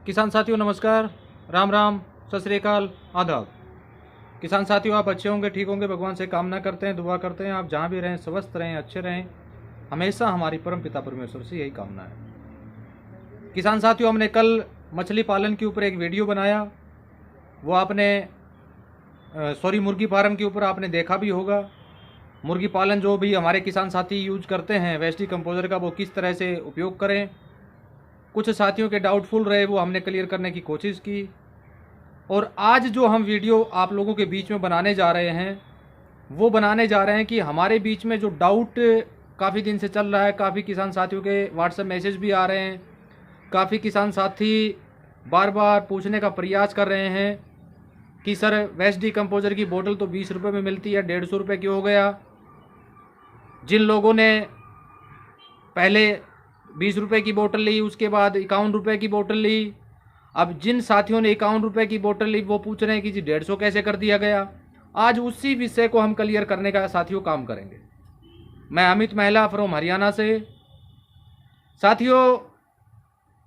किसान साथियों नमस्कार, राम राम, सत श्री अकाल, आदाब। किसान साथियों आप अच्छे होंगे, ठीक होंगे, भगवान से कामना करते हैं, दुआ करते हैं आप जहाँ भी रहें स्वस्थ रहें, अच्छे रहें। हमेशा हमारी परम पिता परमेश्वर से यही कामना है। किसान साथियों हमने कल मछली पालन के ऊपर एक वीडियो बनाया, वो आपने मुर्गी फार्म के ऊपर आपने देखा भी होगा। मुर्गी पालन जो भी हमारे किसान साथी यूज करते हैं वेस्ट डिकम्पोजर का, वो किस तरह से उपयोग करें। कुछ साथियों के डाउटफुल रहे, वो हमने क्लियर करने की कोशिश की। और आज जो हम वीडियो आप लोगों के बीच में बनाने जा रहे हैं, वो बनाने जा रहे हैं कि हमारे बीच में जो डाउट काफ़ी दिन से चल रहा है, काफ़ी किसान साथियों के व्हाट्सएप मैसेज भी आ रहे हैं, काफ़ी किसान साथी बार बार पूछने का प्रयास कर रहे हैं कि सर वेस्ट डिकम्पोजर की बोतल तो 20 रुपये में मिलती है, 150 रुपये क्यों हो गया। जिन लोगों ने पहले 20 रुपये की बोतल ली, उसके बाद 51 रुपये की बोतल ली, अब जिन साथियों ने 51 रुपये की बोतल ली वो पूछ रहे हैं कि जी 150 कैसे कर दिया गया। आज उसी विषय को हम क्लियर करने का साथियों काम करेंगे। मैं अमित महिला फ्रॉम हरियाणा से। साथियों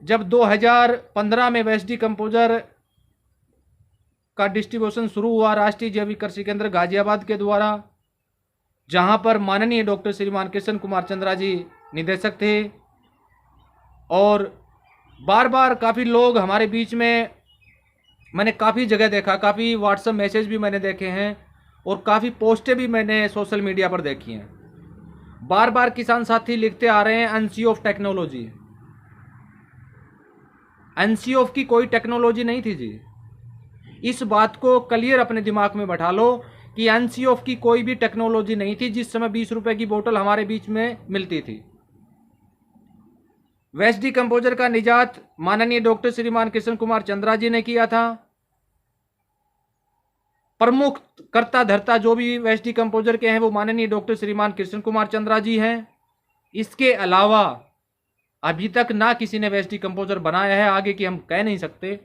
जब 2015 में वेस्ट डिकम्पोजर का डिस्ट्रीब्यूशन शुरू हुआ राष्ट्रीय जैविक कृषि केंद्र गाजियाबाद के द्वारा, जहां पर माननीय डॉक्टर श्रीमान कृष्ण कुमार चंद्रा जी निदेशक थे, और बार बार काफ़ी लोग हमारे बीच में, मैंने काफ़ी जगह देखा, काफ़ी व्हाट्सएप मैसेज भी मैंने देखे हैं और काफ़ी पोस्टें भी मैंने सोशल मीडिया पर देखी हैं। बार बार किसान साथी लिखते आ रहे हैं NC of technology. NC of की कोई टेक्नोलॉजी नहीं थी जी। इस बात को क्लियर अपने दिमाग में बैठा लो कि एनसी ऑफ की कोई भी टेक्नोलॉजी नहीं थी जिस समय 20 रुपये की बोतल हमारे बीच में मिलती थी। वेस्ट डिकम्पोजर का निजात माननीय डॉक्टर श्रीमान कृष्ण कुमार चंद्रा जी ने किया था। प्रमुख कर्ता धर्ता जो भी वेस्ट डिकम्पोजर के हैं वो माननीय डॉक्टर श्रीमान कृष्ण कुमार चंद्रा जी हैं। इसके अलावा अभी तक ना किसी ने वेस्ट डिकम्पोजर बनाया है, आगे की हम कह नहीं सकते,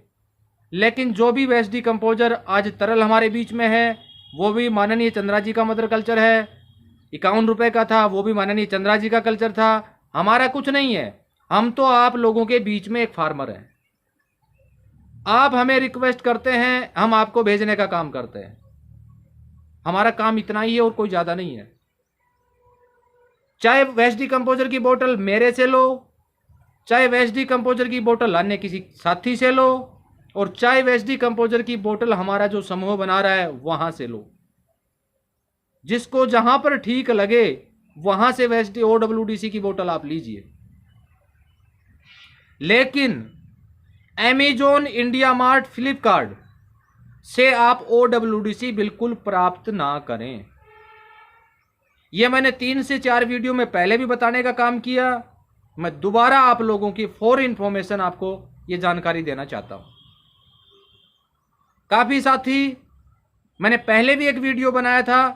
लेकिन जो भी वेस्ट डिकम्पोजर आज तरल हमारे बीच में है वो भी माननीय चंद्रा जी का मदर कल्चर है। 51 रुपये का था वो भी माननीय चंद्रा जी का कल्चर था। हमारा कुछ नहीं है, हम तो आप लोगों के बीच में एक फार्मर हैं। आप हमें रिक्वेस्ट करते हैं, हम आपको भेजने का काम करते हैं। हमारा काम इतना ही है और कोई ज़्यादा नहीं है। चाहे वेस्ट डिकम्पोजर की बोतल मेरे से लो, चाहे वेस्ट डिकम्पोजर की बोतल अन्य किसी साथी से लो, और चाहे वेस्ट डिकम्पोजर की बोतल हमारा जो समूह बना रहा है वहां से लो। जिसको जहां पर ठीक लगे वहां से वेस्ट OWDC की बोतल आप लीजिए, लेकिन अमेजॉन, इंडिया मार्ट, फ्लिपकार्ट से आप OWDC बिल्कुल प्राप्त ना करें। यह मैंने 3 से 4 वीडियो में पहले भी बताने का काम किया। मैं दोबारा आप लोगों की फॉर इंफॉर्मेशन आपको यह जानकारी देना चाहता हूं। काफी साथी, मैंने पहले भी एक वीडियो बनाया था,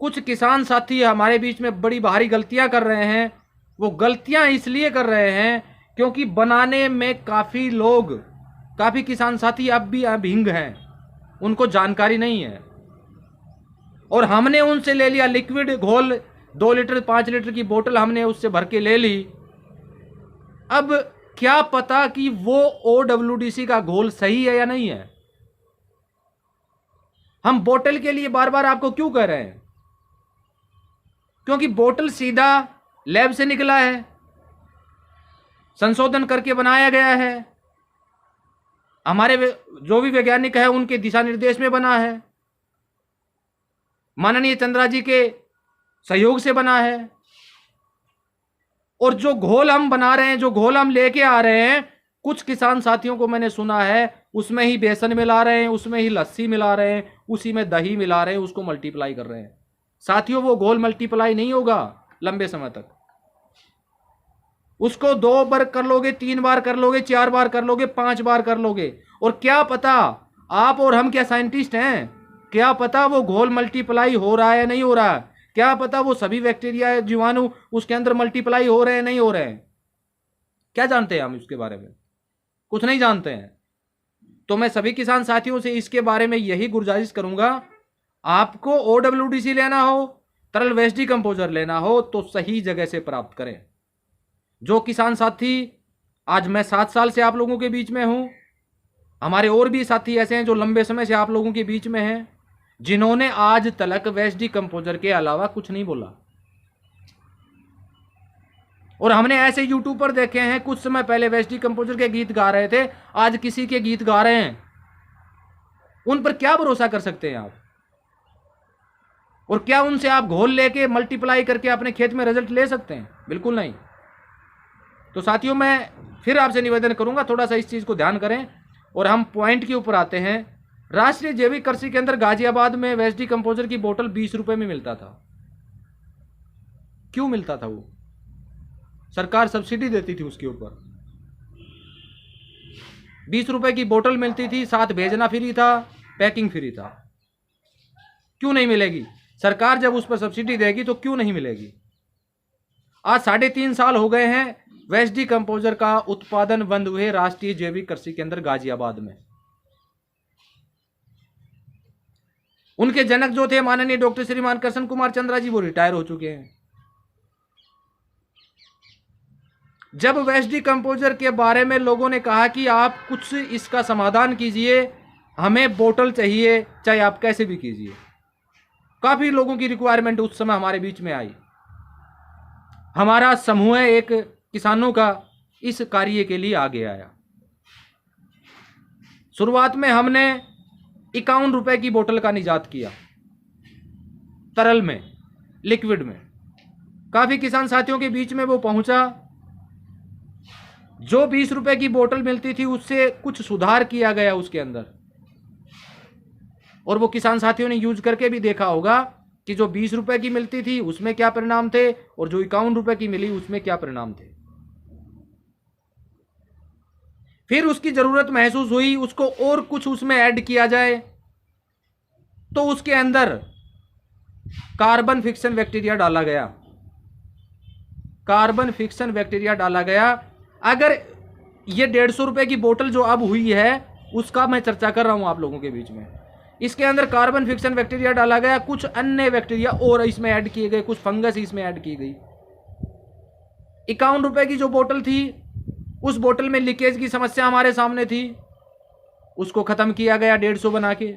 कुछ किसान साथी हमारे बीच में बड़ी भारी गलतियां कर रहे हैं। वो गलतियां इसलिए कर रहे हैं क्योंकि बनाने में काफ़ी किसान साथी अब भी अभिंग हैं, उनको जानकारी नहीं है। और हमने उनसे ले लिया लिक्विड घोल, 2 लीटर 5 लीटर की बोतल हमने उससे भर के ले ली। अब क्या पता कि वो OWDC का घोल सही है या नहीं है। हम बोतल के लिए बार बार आपको क्यों कह रहे हैं? क्योंकि बोतल सीधा लैब से निकला है, संशोधन करके बनाया गया है, हमारे जो भी वैज्ञानिक है उनके दिशा निर्देश में बना है, माननीय चंद्रा जी के सहयोग से बना है। और जो घोल हम बना रहे हैं, जो घोल हम लेके आ रहे हैं, कुछ किसान साथियों को मैंने सुना है उसमें ही बेसन मिला रहे हैं, उसमें ही लस्सी मिला रहे हैं, उसी में दही मिला रहे हैं, उसको मल्टीप्लाई कर रहे हैं। साथियों वो घोल मल्टीप्लाई नहीं होगा लंबे समय तक। उसको 2 बार कर लोगे, 3 बार कर लोगे, 4 बार कर लोगे, 5 बार कर लोगे, और क्या पता, आप और हम क्या साइंटिस्ट हैं, क्या पता वो घोल मल्टीप्लाई हो रहा है या नहीं हो रहा है, क्या पता वो सभी बैक्टीरिया जीवाणु उसके अंदर मल्टीप्लाई हो रहे हैं नहीं हो रहे हैं। क्या जानते हैं हम इसके बारे में? कुछ नहीं जानते हैं। तो मैं सभी किसान साथियों से इसके बारे में यही गुजारिश करूंगा, आपको OWDC लेना हो, तरल वेस्ट डिकम्पोजर लेना हो तो सही जगह से प्राप्त करें। जो किसान साथी, आज मैं 7 साल से आप लोगों के बीच में हूं, हमारे और भी साथी ऐसे हैं जो लंबे समय से आप लोगों के बीच में हैं, जिन्होंने आज तक वेस्ट डिकम्पोजर के अलावा कुछ नहीं बोला। और हमने ऐसे यूट्यूब पर देखे हैं, कुछ समय पहले वेस्ट डिकम्पोजर के गीत गा रहे थे, आज किसी के गीत गा रहे हैं। उन पर क्या भरोसा कर सकते हैं आप? और क्या उनसे आप घोल लेके मल्टीप्लाई करके अपने खेत में रिजल्ट ले सकते हैं? बिल्कुल नहीं। तो साथियों, मैं फिर आपसे निवेदन करूंगा, थोड़ा सा इस चीज को ध्यान करें और हम पॉइंट के ऊपर आते हैं। राष्ट्रीय जैविक कृषि केंद्र गाजियाबाद में वेस्ट डिकम्पोजर की बोतल 20 रुपए में मिलता था। क्यों मिलता था? वो सरकार सब्सिडी देती थी उसके ऊपर। 20 रुपए की बोतल मिलती थी, साथ भेजना फ्री था, पैकिंग फ्री था। क्यों नहीं मिलेगी? सरकार जब उस पर सब्सिडी देगी तो क्यों नहीं मिलेगी? आज 3.5 साल हो गए हैं वेस्ट डिकम्पोजर का उत्पादन बंद हुए राष्ट्रीय जैविक कृषि केंद्र गाजियाबाद में। उनके जनक जो थे माननीय डॉक्टर श्रीमान कृष्ण कुमार चंद्रा जी, वो रिटायर हो चुके हैं। जब वेस्ट डिकम्पोजर के बारे में लोगों ने कहा कि आप कुछ इसका समाधान कीजिए, हमें बोतल चाहिए, चाहे आप कैसे भी कीजिए, काफी लोगों की रिक्वायरमेंट उस समय हमारे बीच में आई। हमारा समूह एक किसानों का इस कार्य के लिए आगे आया। शुरुआत में हमने 51 रुपए की बोतल का निजात किया, तरल में, लिक्विड में। काफी किसान साथियों के बीच में वो पहुंचा। जो 20 रुपए की बोतल मिलती थी उससे कुछ सुधार किया गया उसके अंदर, और वो किसान साथियों ने यूज करके भी देखा होगा कि जो 20 रुपए की मिलती थी उसमें क्या परिणाम थे और जो 51 रुपए की मिली उसमें क्या परिणाम थे। फिर उसकी जरूरत महसूस हुई उसको और कुछ उसमें ऐड किया जाए, तो उसके अंदर कार्बन फिक्सन बैक्टीरिया डाला गया। कार्बन फिक्सन बैक्टीरिया डाला गया। अगर ये 150 रुपए की बोतल जो अब हुई है उसका मैं चर्चा कर रहा हूं आप लोगों के बीच में, इसके अंदर कार्बन फिक्सन बैक्टीरिया डाला गया, कुछ अन्य बैक्टीरिया और इसमें ऐड किए गए, कुछ फंगस इसमें ऐड की गई। 51 रुपए की जो बोतल थी उस बोतल में लीकेज की समस्या हमारे सामने थी, उसको खत्म किया गया 150 बना के।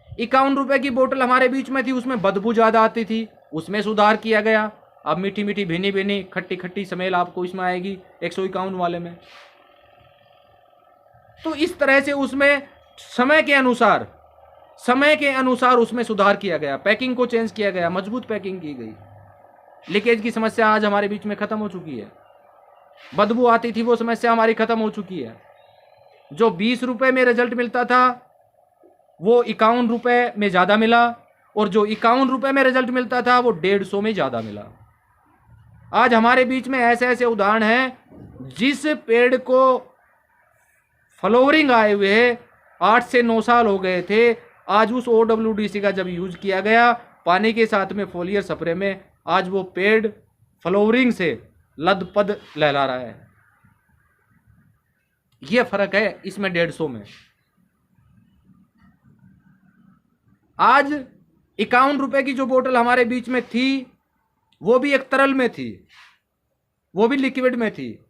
51 रुपए की बोतल हमारे बीच में थी, उसमें बदबू ज्यादा आती थी, उसमें सुधार किया गया। अब मीठी मीठी भीनी भीनी खट्टी खट्टी स्मेल आपको इसमें आएगी 151 वाले में। तो इस तरह से उसमें समय के अनुसार उसमें सुधार किया गया, पैकिंग को चेंज किया गया, मजबूत पैकिंग की गई। लीकेज की समस्या आज हमारे बीच में खत्म हो चुकी है। बदबू आती थी वो समस्या हमारी खत्म हो चुकी है। जो 20 रुपए में रिजल्ट मिलता था वो 51 रुपए में ज्यादा मिला, और जो 51 रुपए में रिजल्ट मिलता था वो 150 में ज्यादा मिला। आज हमारे बीच में ऐसे ऐसे उदाहरण हैं, जिस पेड़ को फ्लावरिंग आए हुए 8 से 9 साल हो गए थे, आज उस OWDC का जब यूज किया गया पानी के साथ में फोलियर स्प्रे में, आज वो पेड़ फ्लावरिंग से लदपद लहला रहा है। ये फर्क है इसमें 150 में। आज 51 रुपए की जो बोतल हमारे बीच में थी वो भी एक तरल में थी, वो भी लिक्विड में थी,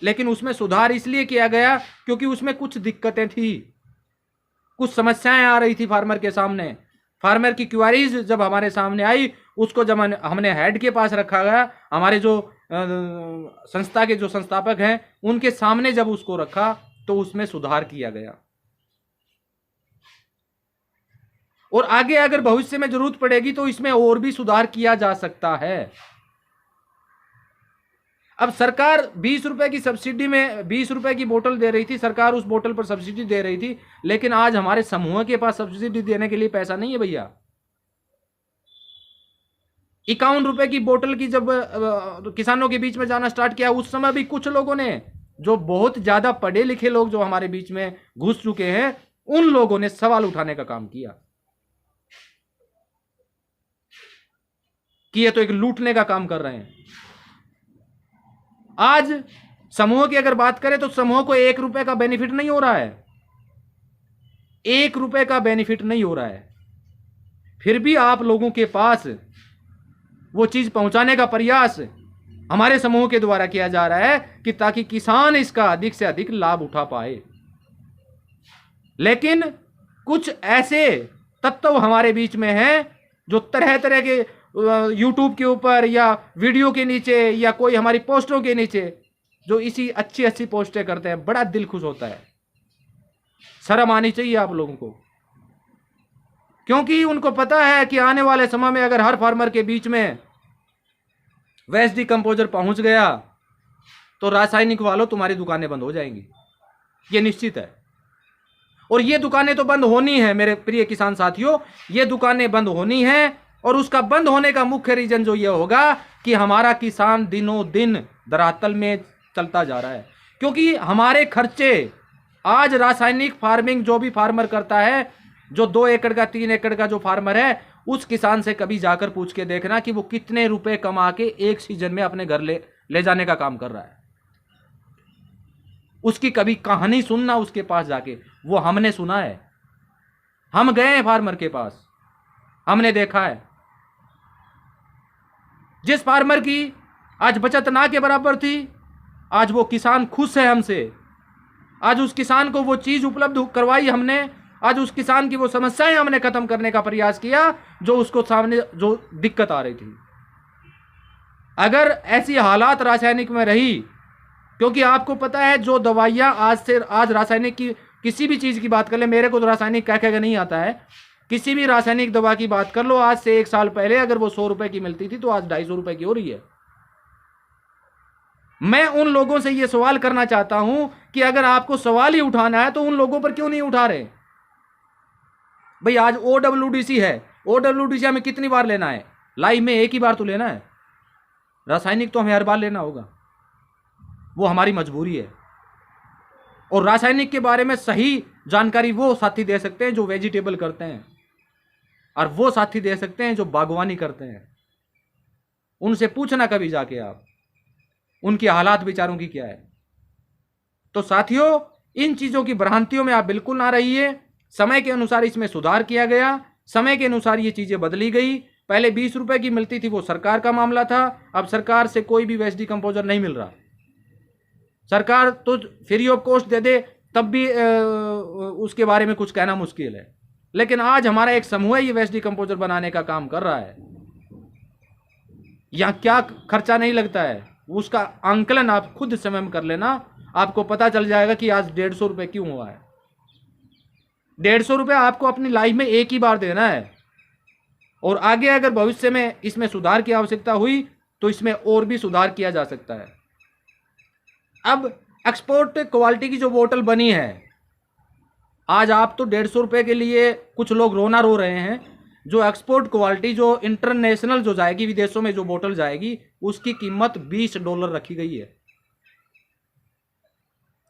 लेकिन उसमें सुधार इसलिए किया गया क्योंकि उसमें कुछ दिक्कतें थी, कुछ समस्याएं आ रही थी फार्मर के सामने। फार्मर की क्वेरीज जब हमारे सामने आई, उसको जब हमने हेड के पास रखा गया, हमारे जो संस्था के जो संस्थापक हैं उनके सामने जब उसको रखा तो उसमें सुधार किया गया। और आगे अगर भविष्य में जरूरत पड़ेगी तो इसमें और भी सुधार किया जा सकता है। अब सरकार 20 रुपए की सब्सिडी में 20 रुपए की बोतल दे रही थी, सरकार उस बोतल पर सब्सिडी दे रही थी, लेकिन आज हमारे समूह के पास सब्सिडी देने के लिए पैसा नहीं है भैया। 51 रुपए की बोतल की जब किसानों के बीच में जाना स्टार्ट किया, उस समय भी कुछ लोगों ने, जो बहुत ज्यादा पढ़े लिखे लोग जो हमारे बीच में घुस चुके हैं, उन लोगों ने सवाल उठाने का काम किया कि ये तो एक लूटने का काम कर रहे हैं। आज समूह की अगर बात करें तो समूह को 1 रुपए का बेनिफिट नहीं हो रहा है, 1 रुपए का बेनिफिट नहीं हो रहा है। फिर भी आप लोगों के पास वो चीज पहुंचाने का प्रयास हमारे समूह के द्वारा किया जा रहा है कि ताकि किसान इसका अधिक से अधिक लाभ उठा पाए। लेकिन कुछ ऐसे तत्व हमारे बीच में हैं जो तरह तरह के यूट्यूब के ऊपर या वीडियो के नीचे या कोई हमारी पोस्टों के नीचे जो इसी अच्छी अच्छी पोस्टें करते हैं, बड़ा दिल खुश होता है। शर्म आनी चाहिए आप लोगों को, क्योंकि उनको पता है कि आने वाले समय में अगर हर फार्मर के बीच में वेस्ट डिकम्पोजर पहुंच गया तो रासायनिक वालों तुम्हारी दुकानें बंद हो जाएंगी, ये निश्चित है। और ये दुकानें तो बंद होनी है मेरे प्रिय किसान साथियों, ये दुकानें बंद होनी है। और उसका बंद होने का मुख्य रीजन जो ये होगा कि हमारा किसान दिनों दिन धरातल में चलता जा रहा है, क्योंकि हमारे खर्चे आज रासायनिक फार्मिंग जो भी फार्मर करता है, जो 2 एकड़ का 3 एकड़ का जो फार्मर है, उस किसान से कभी जाकर पूछ के देखना कि वो कितने रुपए कमा के एक सीजन में अपने घर ले जाने का काम कर रहा है। उसकी कभी कहानी सुनना उसके पास जाके, वो हमने सुना है, हम गए हैं फार्मर के पास, हमने देखा है। जिस फार्मर की आज बचत ना के बराबर थी, आज वो किसान खुश है हमसे। आज उस किसान को वो चीज उपलब्ध करवाई हमने, आज उस किसान की वो समस्याएं हमने खत्म करने का प्रयास किया जो उसको सामने जो दिक्कत आ रही थी। अगर ऐसी हालात रासायनिक में रही, क्योंकि आपको पता है जो दवाइयां आज रासायनिक की किसी भी चीज की बात कर ले, मेरे को तो रासायनिक कह के नहीं आता है, किसी भी रासायनिक दवा की बात कर लो, आज से 1 साल पहले अगर वो 100 रुपए की मिलती थी तो आज 250 रुपए की हो रही है। मैं उन लोगों से ये सवाल करना चाहता हूं कि अगर आपको सवाल ही उठाना है तो उन लोगों पर क्यों नहीं उठा रहे भाई। आज OWDC है, OWDC हमें कितनी बार लेना है? लाइव में एक ही बार तो लेना है। रासायनिक तो हमें हर बार लेना होगा, वो हमारी मजबूरी है। और रासायनिक के बारे में सही जानकारी वो साथी दे सकते हैं जो वेजिटेबल करते हैं, और वो साथी दे सकते हैं जो बागवानी करते हैं। उनसे पूछना कभी जाके आप, उनकी हालात बेचारों की क्या है। तो साथियों, इन चीजों की भ्रांतियों में आप बिल्कुल ना रहिए। समय के अनुसार इसमें सुधार किया गया, समय के अनुसार ये चीजें बदली गई। पहले 20 रुपए की मिलती थी, वो सरकार का मामला था। अब सरकार से कोई भी वेस्ट डिकम्पोजर नहीं मिल रहा। सरकार तो फ्री ऑफ कॉस्ट दे दे तब भी उसके बारे में कुछ कहना मुश्किल है। लेकिन आज हमारा एक समूह है, ये वेस्ट डिकम्पोजर बनाने का काम कर रहा है। यहाँ क्या खर्चा नहीं लगता है, उसका आंकलन आप खुद समय में कर लेना, आपको पता चल जाएगा कि आज 150 रुपए क्यों हुआ है। 150 रुपए आपको अपनी लाइफ में एक ही बार देना है। और आगे अगर भविष्य में इसमें सुधार की आवश्यकता हुई तो इसमें और भी सुधार किया जा सकता है। अब एक्सपोर्ट क्वालिटी की जो बोतल बनी है, आज आप तो 150 रुपए के लिए कुछ लोग रोना रो रहे हैं। जो एक्सपोर्ट क्वालिटी जो इंटरनेशनल जो जाएगी, विदेशों में जो बोतल जाएगी, उसकी कीमत $20 रखी गई है।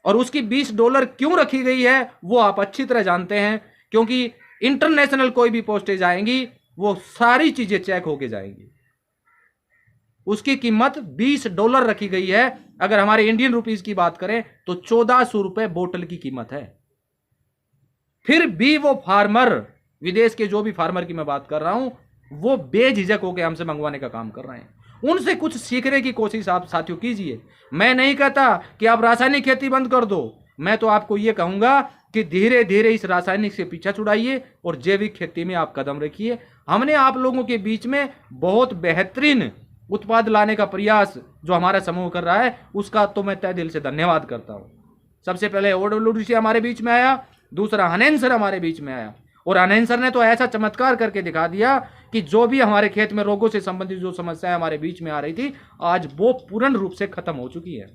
और उसकी $20 क्यों रखी गई है वो आप अच्छी तरह जानते हैं, क्योंकि इंटरनेशनल कोई भी पोस्टेज आएंगी वो सारी चीजें चेक होके जाएंगी। उसकी कीमत $20 रखी गई है। अगर हमारे इंडियन रुपीस की बात करें तो 1400 रुपए बोतल की कीमत है। फिर भी वो फार्मर, विदेश के जो भी फार्मर की मैं बात कर रहा हूं, वो बेझिझक होकर हमसे मंगवाने का काम कर रहे हैं। उनसे कुछ सीखने की कोशिश आप साथियों कीजिए। मैं नहीं कहता कि आप रासायनिक खेती बंद कर दो, मैं तो आपको यह कहूंगा कि धीरे धीरे इस रासायनिक से पीछा छुड़ाइए और जैविक खेती में आप कदम रखिए। हमने आप लोगों के बीच में बहुत बेहतरीन उत्पाद लाने का प्रयास जो हमारा समूह कर रहा है, उसका तो मैं तहे दिल से धन्यवाद करता हूं। सबसे पहले OWDC हमारे बीच में आया, दूसरा हनेन हमारे बीच में आया, और हनेन ने तो ऐसा चमत्कार करके दिखा दिया कि जो भी हमारे खेत में रोगों से संबंधित जो समस्याएं हमारे बीच में आ रही थी, आज वो पूर्ण रूप से खत्म हो चुकी है।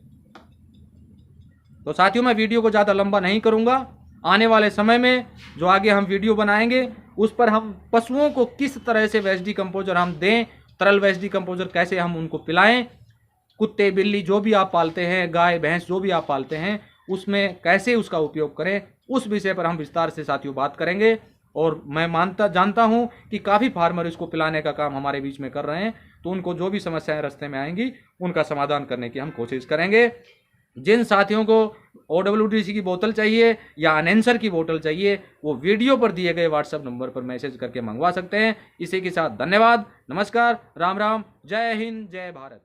तो साथियों, मैं वीडियो को ज़्यादा लंबा नहीं करूंगा। आने वाले समय में जो आगे हम वीडियो बनाएंगे उस पर हम पशुओं को किस तरह से वेस्ट डिकम्पोजर हम दें, तरल वेस्ट डिकम्पोजर कैसे हम उनको पिलाएं, कुत्ते बिल्ली जो भी आप पालते हैं, गाय भैंस जो भी आप पालते हैं, उसमें कैसे उसका उपयोग करें, उस विषय पर हम विस्तार से साथियों बात करेंगे। और मैं जानता हूं कि काफ़ी फार्मर इसको पिलाने का काम हमारे बीच में कर रहे हैं, तो उनको जो भी समस्याएं रास्ते में आएंगी उनका समाधान करने की हम कोशिश करेंगे। जिन साथियों को OWDC की बोतल चाहिए या अनेंसर की बोतल चाहिए, वो वीडियो पर दिए गए व्हाट्सएप नंबर पर मैसेज करके मंगवा सकते हैं। इसी के साथ धन्यवाद, नमस्कार, राम राम, जय हिंद, जय भारत।